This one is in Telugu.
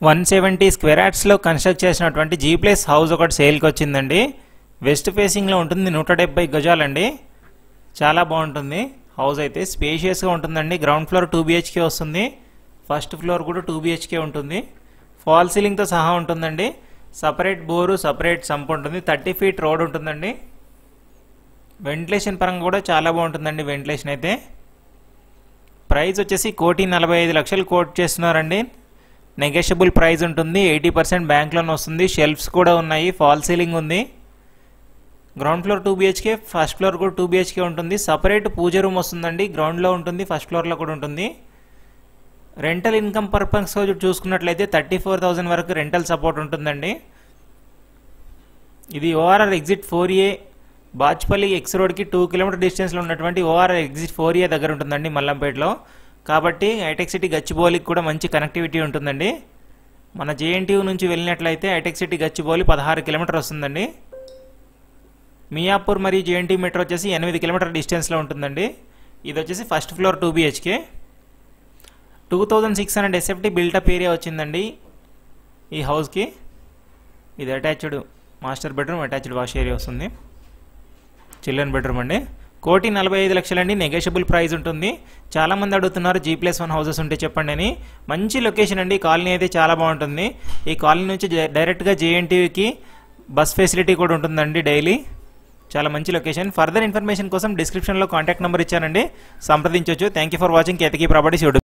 170 స్క్వేర్ యార్డ్స్లో కన్స్ట్రక్ట్ చేసినటువంటి జీ ప్లేస్ హౌస్ ఒకటి సేల్కి వచ్చిందండి. వెస్ట్ ఫేసింగ్లో ఉంటుంది, 170 గజాలండి. చాలా బాగుంటుంది హౌస్ అయితే, స్పేషియస్గా ఉంటుందండి. గ్రౌండ్ ఫ్లోర్ 2 BHK వస్తుంది, ఫస్ట్ ఫ్లోర్ కూడా 2 BHK ఉంటుంది. ఫాల్ సీలింగ్తో సహా ఉంటుందండి. సపరేట్ బోరు, సపరేట్ సంప్ ఉంటుంది. 30 ఫీట్ రోడ్ ఉంటుందండి. వెంటిలేషన్ పరంగా కూడా చాలా బాగుంటుందండి. వెంటిలేషన్ అయితే ప్రైస్ వచ్చేసి 1,45,00,000 కోట్ చేస్తున్నారండి. నెగోషియబుల్ ప్రైస్ ఉంటుంది. 80% బ్యాంక్ లోన్ వస్తుంది. షెల్ఫ్స్ కూడా ఉన్నాయి, ఫాల్ సీలింగ్ ఉంది. Ground floor 2 BHK, first floor కూడా 2 BHK ఉంటుంది. సపరేట్ పూజ రూమ్ వస్తుందండి, గ్రౌండ్లో ఉంటుంది, ఫస్ట్ ఫ్లోర్లో కూడా ఉంటుంది. రెంటల్ ఇన్కమ్ పర్పస్ చూసుకున్నట్లయితే 34,000 వరకు రెంటల్ సపోర్ట్ ఉంటుందండి. ఇది ORR exit 4A Bachupally X రోడ్కి 2 కిలోమీటర్ డిస్టెన్స్లో ఉన్నటువంటి ORR ఎగ్జిట్ 4A దగ్గర ఉంటుందండి, మల్లంపేటలో. కాబట్టి హైటెక్ సిటీ గచ్చిబౌలికి కూడా మంచి కనెక్టివిటీ ఉంటుందండి. మన JNTU నుంచి వెళ్ళినట్లయితే హైటెక్ సిటీ గచ్చిబౌలి 16 కిలోమీటర్ వస్తుందండి. మియాపూర్ మరియు JNTU మెట్రో వచ్చేసి 8 కిలోమీటర్ డిస్టెన్స్లో ఉంటుందండి. ఇది వచ్చేసి first floor 2 BHK. 2600 SFT built-up area వచ్చిందండి ఈ హౌస్కి. ఇది attached master bedroom, attached wash area వస్తుంది. చిల్డ్రన్ బెడ్రూమ్ అండి. 1,45,00,000 అండి. నెగోషియబుల్ ప్రైస్ ఉంటుంది. చాలామంది అడుగుతున్నారు G+1 హౌసెస్ ఉంటే చెప్పండి అని. మంచి లొకేషన్ అండి. కాలనీ అయితే చాలా బాగుంటుంది. ఈ కాలనీ నుంచి డైరెక్ట్గా JNTUకి బస్ ఫెసిలిటీ కూడా ఉంటుందండి డైలీ. చాలా మంచి లొకేషన్. ఫర్దర్ ఇన్ఫర్మేషన్ కోసం డిస్క్రిప్షన్లో కాంటాక్ట్ నెంబర్ ఇచ్చానండి, సంప్రదించవచ్చు. Thank you for watching Ketaki properties YouTube.